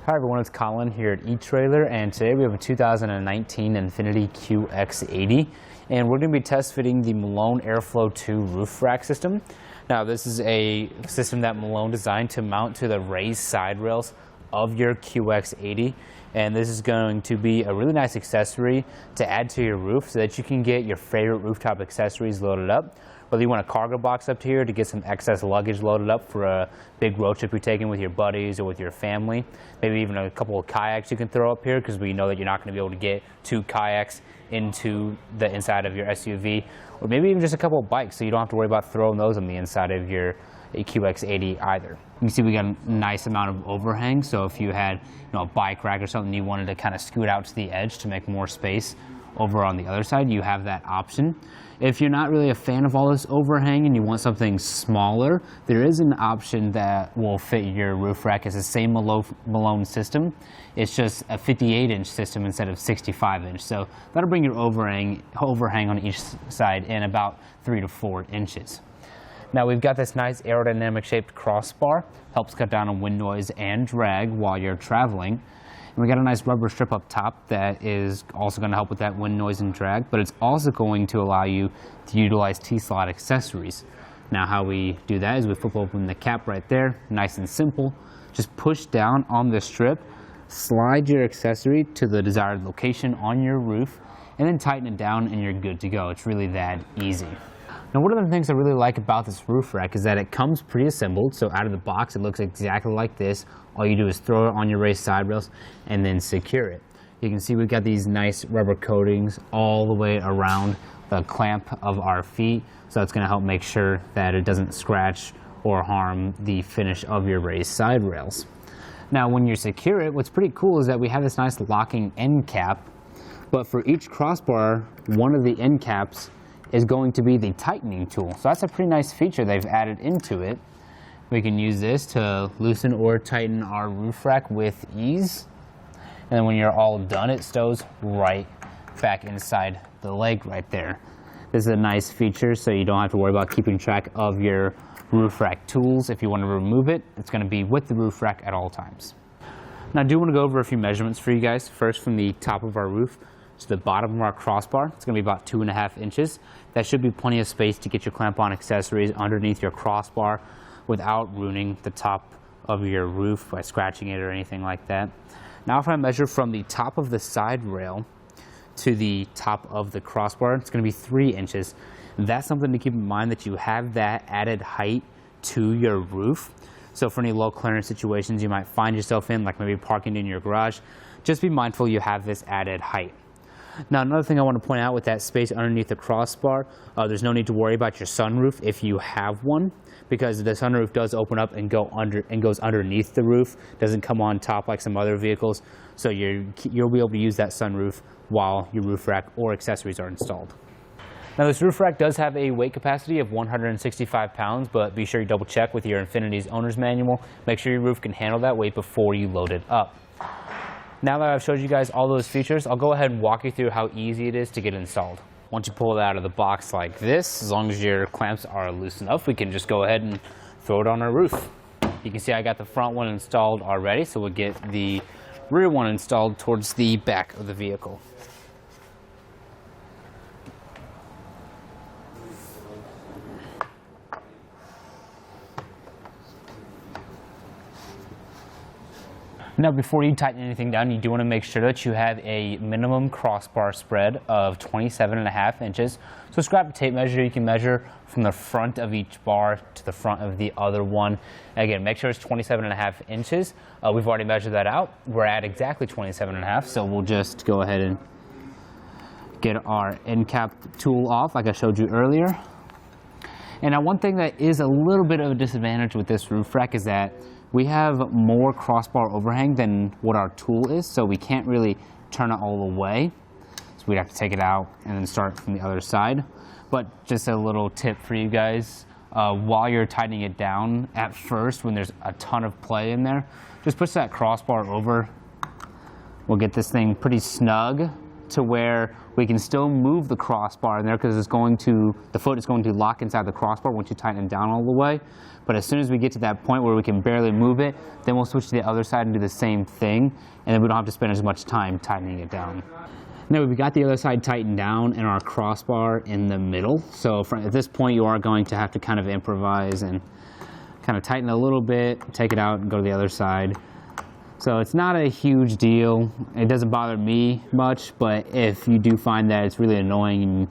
Hi everyone, it's Collin here at eTrailer, and today we have a 2019 Infiniti QX80, and we're going to be test fitting the Malone AirFlow2 Roof Rack system. Now this is a system that Malone designed to mount to the raised side rails of your QX80, and this is going to be a really nice accessory to add to your roof so that you can get your favorite rooftop accessories loaded up. Whether you want a cargo box up here to get some excess luggage loaded up for a big road trip you're taking with your buddies or with your family. Maybe even a couple of kayaks you can throw up here, because we know that you're not going to be able to get 2 kayaks into the inside of your SUV. Or maybe even just a couple of bikes, so you don't have to worry about throwing those on the inside of your QX80 either. You can see we got a nice amount of overhang, so if you had a bike rack or something you wanted to kind of scoot out to the edge to make more space over on the other side, you have that option. If you're not really a fan of all this overhang and you want something smaller, there is an option that will fit your roof rack. It's the same Malone system. It's just a 58-inch system instead of 65-inch. So that'll bring your overhang on each side in about 3 to 4 inches. Now we've got this nice aerodynamic shaped crossbar, helps cut down on wind noise and drag while you're traveling. And we got a nice rubber strip up top that is also going to help with that wind noise and drag, but it's also going to allow you to utilize T-slot accessories. Now how we do that is we flip open the cap right there, nice and simple. Just push down on the strip, slide your accessory to the desired location on your roof, and then tighten it down and you're good to go. It's really that easy. Now one of the things I really like about this roof rack is that it comes pre-assembled, so out of the box it looks exactly like this. All you do is throw it on your raised side rails and then secure it. You can see we've got these nice rubber coatings all the way around the clamp of our feet, so it's going to help make sure that it doesn't scratch or harm the finish of your raised side rails. Now when you secure it, what's pretty cool is that we have this nice locking end cap, but for each crossbar, one of the end caps is going to be the tightening tool. So that's a pretty nice feature they've added into it. We can use this to loosen or tighten our roof rack with ease. And then when you're all done, it stows right back inside the leg right there. This is a nice feature, so you don't have to worry about keeping track of your roof rack tools. If you want to remove it, it's going to be with the roof rack at all times. Now I do want to go over a few measurements for you guys. First, from the top of our roof to the bottom of our crossbar, it's going to be about 2.5 inches. That should be plenty of space to get your clamp-on accessories underneath your crossbar without ruining the top of your roof by scratching it or anything like that. Now if I measure from the top of the side rail to the top of the crossbar, it's going to be 3 inches. That's something to keep in mind, that you have that added height to your roof. So for any low clearance situations you might find yourself in, like maybe parking in your garage, just be mindful you have this added height. Now another thing I want to point out with that space underneath the crossbar, there's no need to worry about your sunroof if you have one, because the sunroof does open up and goes underneath the roof. Doesn't come on top like some other vehicles, so you'll be able to use that sunroof while your roof rack or accessories are installed. Now this roof rack does have a weight capacity of 165 pounds, but be sure you double check with your Infiniti's owner's manual. Make sure your roof can handle that weight before you load it up. Now that I've showed you guys all those features, I'll go ahead and walk you through how easy it is to get installed. Once you pull it out of the box like this, as long as your clamps are loose enough, we can just go ahead and throw it on our roof. You can see I got the front one installed already, so we'll get the rear one installed towards the back of the vehicle. Now before you tighten anything down, you do want to make sure that you have a minimum crossbar spread of 27.5 inches. So scrap a tape measure, you can measure from the front of each bar to the front of the other one. Again, make sure it's 27.5 inches. We've already measured that out. We're at exactly 27.5, so we'll just go ahead and get our end cap tool off like I showed you earlier. And now one thing that is a little bit of a disadvantage with this roof rack is that we have more crossbar overhang than what our tool is, so we can't really turn it all the way. So we'd have to take it out and then start from the other side. But just a little tip for you guys, while you're tightening it down at first, when there's a ton of play in there, just push that crossbar over. We'll get this thing pretty snug to where we can still move the crossbar in there because the foot is going to lock inside the crossbar once you tighten it down all the way. But as soon as we get to that point where we can barely move it, then we'll switch to the other side and do the same thing, and then we don't have to spend as much time tightening it down. Now we've got the other side tightened down and our crossbar in the middle. So at this point you are going to have to kind of improvise and kind of tighten a little bit, take it out and go to the other side. So it's not a huge deal. It doesn't bother me much, but if you do find that it's really annoying and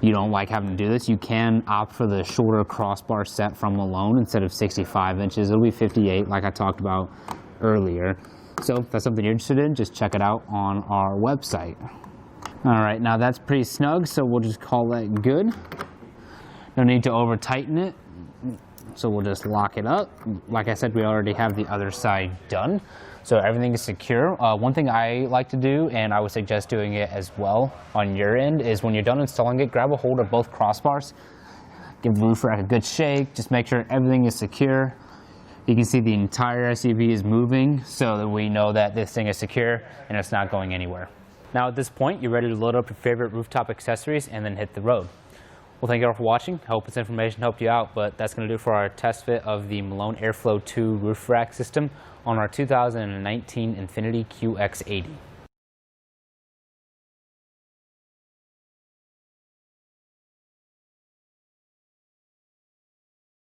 you don't like having to do this, you can opt for the shorter crossbar set from Malone. Instead of 65 inches, it'll be 58 like I talked about earlier. So if that's something you're interested in, just check it out on our website. All right, now that's pretty snug, so we'll just call that good. No need to over tighten it. So we'll just lock it up. Like I said, we already have the other side done. So everything is secure. One thing I like to do, and I would suggest doing it as well on your end, is when you're done installing it, grab a hold of both crossbars, give the roof rack a good shake, just make sure everything is secure. You can see the entire SUV is moving so that we know that this thing is secure and it's not going anywhere. Now at this point, you're ready to load up your favorite rooftop accessories and then hit the road. Well, thank you all for watching. I hope this information helped you out, but that's going to do it for our test fit of the Malone AirFlow2 Roof Rack system on our 2019 Infiniti QX80.